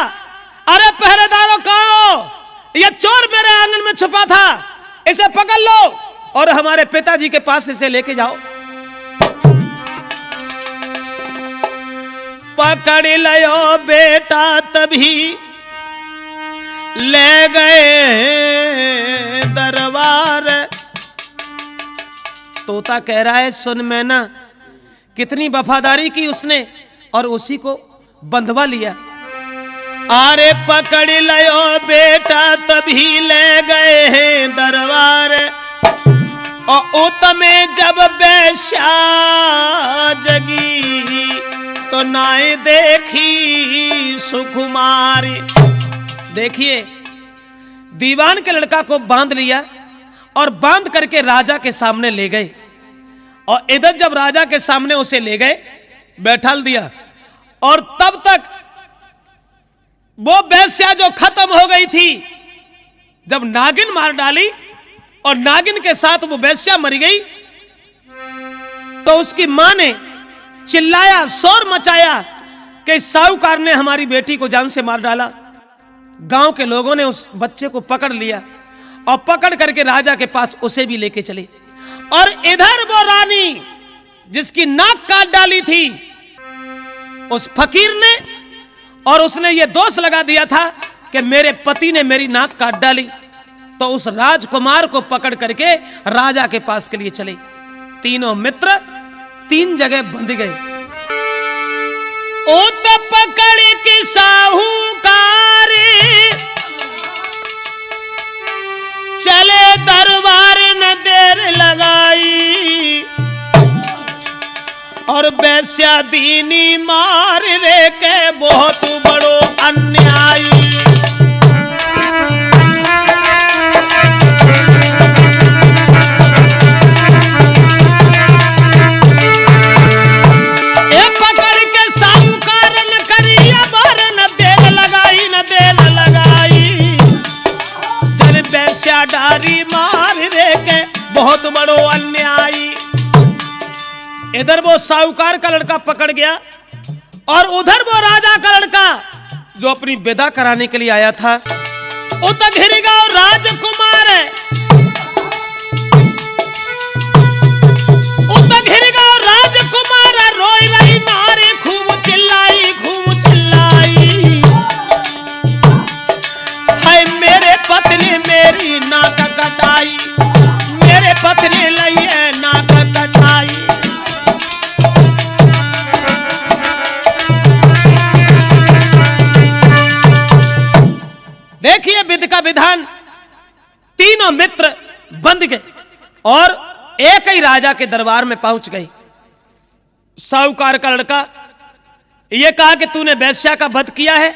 अरे पहरेदारों कहाँ हो? ये चोर मेरे आंगन में छुपा था, इसे पकड़ लो और हमारे पिताजी के पास इसे लेके जाओ। पकड़ लियो बेटा तभी ले गए दरबार। तोता कह रहा है सुन मैना, कितनी वफादारी की उसने और उसी को बंधवा लिया। आरे पकड़ लियो बेटा तभी ले गए हैं दरबार। और उतमे जब बेश्या जगी तो नाए देखी सुकुमारी। देखिए दीवान के लड़का को बांध लिया और बांध करके राजा के सामने ले गए। और इधर जब राजा के सामने उसे ले गए, बैठाल दिया, और तब तक वो बेश्या जो खत्म हो गई थी, जब नागिन मार डाली और नागिन के साथ वो बेश्या मर गई, तो उसकी मां ने चिल्लाया, शोर मचाया कि साहूकार ने हमारी बेटी को जान से मार डाला। गांव के लोगों ने उस बच्चे को पकड़ लिया और पकड़ करके राजा के पास उसे भी लेके चले। और इधर वो रानी जिसकी नाक काट डाली थी, उस फकीर ने, और उसने ये दोष लगा दिया था कि मेरे पति ने मेरी नाक काट डाली, तो उस राजकुमार को पकड़ करके राजा के पास के लिए चले। तीनों मित्र 3 जगह बंध गए। ओ तो पकड़ के साहूकार चले दरबार न देर लगाई। और बेश्या दीनी मार रे के बहुत बड़ो अन्यायी। डारी मार रे के बहुत बड़ो अन्यायी। इधर वो साहूकार का लड़का पकड़ गया और उधर वो राजा का लड़का जो अपनी विदा कराने के लिए आया था। उतर घिरेगा और राजकुमार है, उतर घिरेगा और राजकुमार रोई रही नारी खूब चिल्लाई, खूब चिल्लाई। हाय मेरे पत्नी मेरी नाक कटाई, मेरे पत्नी लई है नाक कटाई। देखिए विधि का विधान, तीनों मित्र बंध गए और एक ही राजा के दरबार में पहुंच गए। साहूकार का लड़का यह कहा कि तूने वेश्या का वध किया है,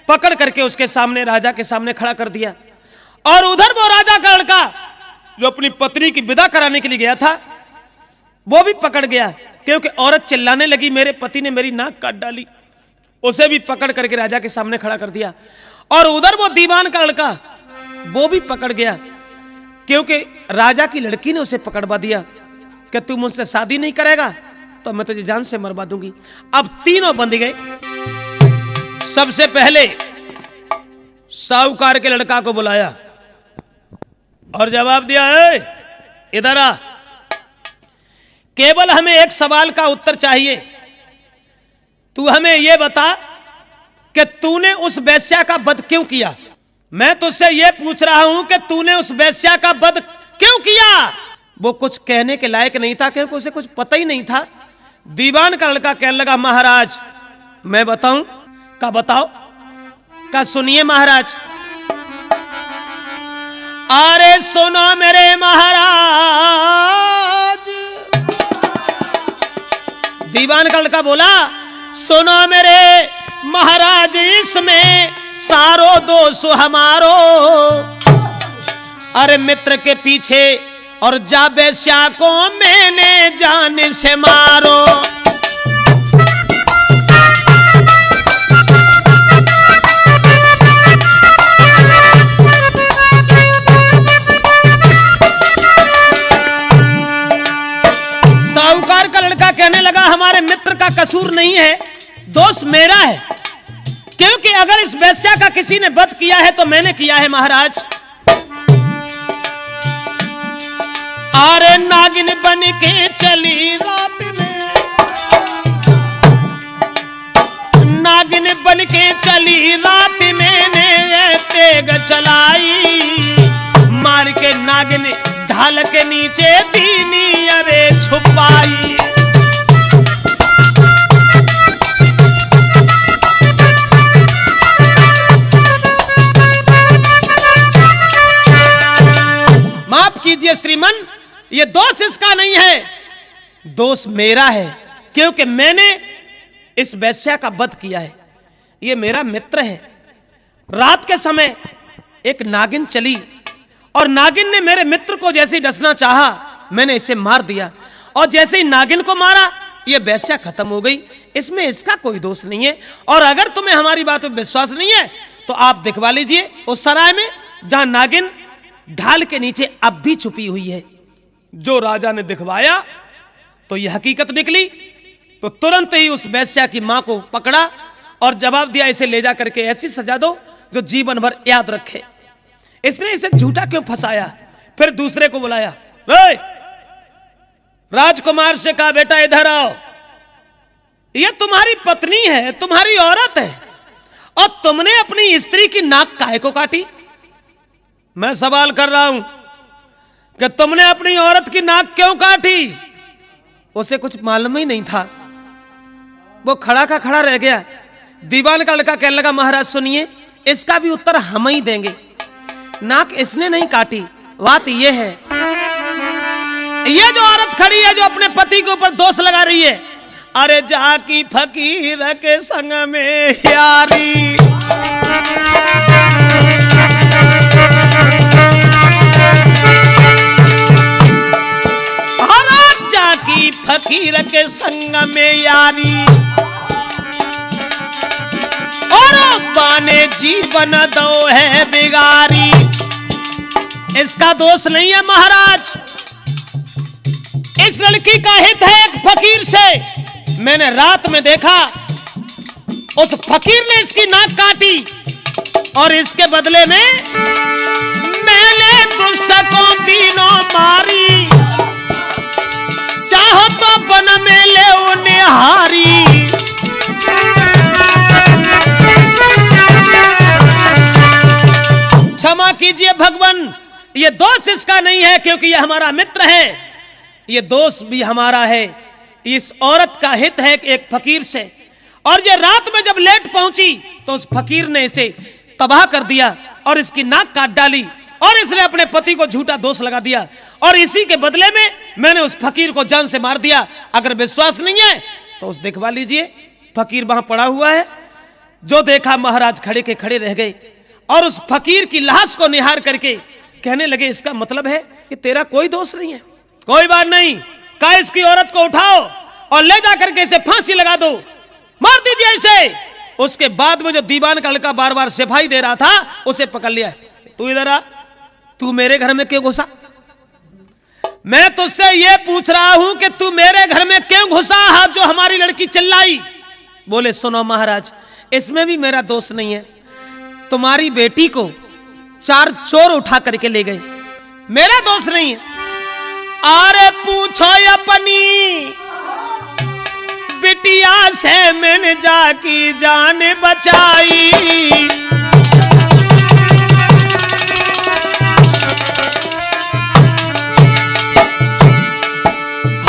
पकड़ करके उसके सामने, राजा के सामने खड़ा कर दिया। और उधर वो राजा का लड़का जो अपनी पत्नी की विदा कराने के लिए गया था, वो भी पकड़ गया, क्योंकि औरत चिल्लाने लगी मेरे पति ने मेरी नाक काट डाली। उसे भी पकड़ करके राजा के सामने खड़ा कर दिया। और उधर वो दीवान का लड़का, वो भी पकड़ गया, क्योंकि राजा की लड़की ने उसे पकड़वा दिया कि तू मुझसे शादी नहीं करेगा तो मैं तुझे जान से मरवा दूंगी। अब तीनों बंध गए। सबसे पहले साहूकार के लड़का को बुलाया और जवाब दिया, इधर आ, केवल हमें एक सवाल का उत्तर चाहिए। तू हमें यह बता कि तूने उस वेश्या का वध क्यों किया। मैं तुझसे यह पूछ रहा हूं कि तूने उस वेश्या का वध क्यों किया। वो कुछ कहने के लायक नहीं था, क्योंकि उसे कुछ पता ही नहीं था। दीवान का लड़का कहने लगा, महाराज मैं बताऊं? का बताओ। का सुनिए महाराज। अरे सुनो मेरे महाराज। दीवान का लड़का बोला, सुनो मेरे महाराज, इसमें सारो दोष हमारो। अरे मित्र के पीछे और जा वेश्या को मैंने जान से मारो। साहूकार का लड़का कहने लगा, हमारे मित्र का कसूर नहीं है, दोष मेरा है, क्योंकि अगर इस वेश्या का किसी ने वध किया है तो मैंने किया है महाराज। अरे नागिन बन के चली रात में, नागिन बन के चली रात मैंने ते तेग चलाई, मार के नागिन ढाल के नीचे दीनी अरे छुपाई। माफ कीजिए श्रीमन, ये दोष इसका नहीं है, दोष मेरा है, क्योंकि मैंने इस वैश्या का वध किया है। ये मेरा मित्र है। रात के समय एक नागिन चली और नागिन ने मेरे मित्र को जैसे ही डसना चाहा, मैंने इसे मार दिया, और जैसे ही नागिन को मारा ये वैश्या खत्म हो गई। इसमें इसका कोई दोष नहीं है। और अगर तुम्हें हमारी बात पर विश्वास नहीं है तो आप दिखवा लीजिए उस सराय में जहां नागिन ढाल के नीचे अब भी छुपी हुई है। जो राजा ने दिखवाया तो यह हकीकत निकली, तो तुरंत ही उस वैश्या की मां को पकड़ा और जवाब दिया, इसे ले जा करके ऐसी सजा दो जो जीवन भर याद रखे। इसने इसे झूठा क्यों फंसाया? फिर दूसरे को बुलाया, राजकुमार से कहा, बेटा इधर आओ, यह तुम्हारी पत्नी है, तुम्हारी औरत है, और तुमने अपनी स्त्री की नाक काहे को काटी? मैं सवाल कर रहा हूं कि तुमने अपनी औरत की नाक क्यों काटी? उसे कुछ मालूम ही नहीं था, वो खड़ा का खड़ा रह गया। दीवान का लड़का कहने लगा, महाराज सुनिए, इसका भी उत्तर हम ही देंगे। नाक इसने नहीं काटी, बात ये है, ये जो औरत खड़ी है जो अपने पति के ऊपर दोष लगा रही है, अरे जाकी फकीर के संग में यारी, जाकी फकीर के संग में यारी, और बाने जीवन दो है बिगारी। इसका दोष नहीं है महाराज, इस लड़की का हित है एक फकीर से। मैंने रात में देखा उस फकीर ने इसकी नाक काटी, और इसके बदले में मैंने दुष्ट को तीनों मारी, चाहो तो बन में ले निहारी। क्षमा कीजिए भगवान, ये दोष इसका नहीं है, क्योंकि ये हमारा मित्र है। ये दोष भी हमारा है, इस औरत का हित है एक फकीर से, और ये रात में जब लेट पहुंची तो उस फकीर ने इसे तबाह कर दिया और इसकी नाक काट डाली, और इसने अपने पति को झूठा दोष लगा दिया, और इसी के बदले में मैंने उस फकीर को जान से मार दिया। अगर विश्वास नहीं है तो उस दिखवा लीजिए, फकीर वहां पड़ा हुआ है। जो देखा महाराज खड़े के खड़े रह गए, और उस फकीर की लाश को निहार करके कहने लगे, इसका मतलब है कि तेरा कोई दोष नहीं है। कोई बात नहीं, कहा इसकी औरत को उठाओ और ले जाकर के इसे फांसी लगा दो, मार दीजिए इसे। उसके बाद में जो दीवान का लड़का बार बार सिपाही दे रहा था, उसे पकड़ लिया। तू इधर आ, तू मेरे घर में क्यों घुसा? मैं तुझसे ये पूछ रहा हूं कि तू मेरे घर में क्यों घुसा? जो हमारी लड़की चिल्लाई। बोले, सुनो महाराज, इसमें भी मेरा दोष नहीं है। तुम्हारी बेटी को 4 चोर उठा करके ले गए, मेरा दोष नहीं है। अरे पूछो अपनी बिटिया से मैंने जाकी जान बचाई,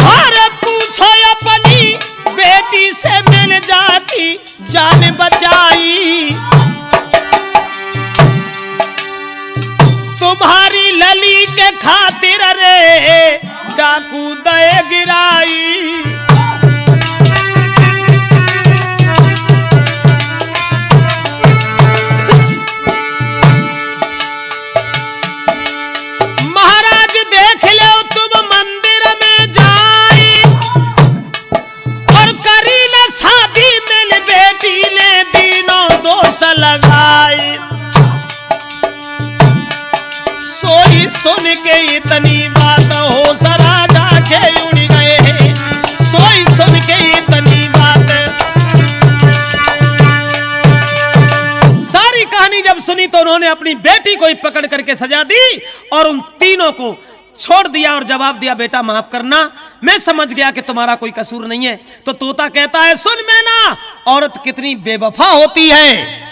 अरे पूछो अपनी बेटी से मैंने जाकी जान बचाई। तुम्हारी लली के खातिर रे डाकू दे गिराई। महाराज देख लो तुम मंदिर में जाई, और करी न शादी मेरी बेटी ने तीनों दोष लगाई। सोई सुन के इतनी बात हो सरा जाके उड़ गए हैं, सोई सुन के इतनी बात। सारी कहानी जब सुनी तो उन्होंने अपनी बेटी को ही पकड़ करके सजा दी और उन तीनों को छोड़ दिया और जवाब दिया, बेटा माफ करना, मैं समझ गया कि तुम्हारा कोई कसूर नहीं है। तो तोता कहता है, सुन मैना, औरत कितनी बेवफा होती है।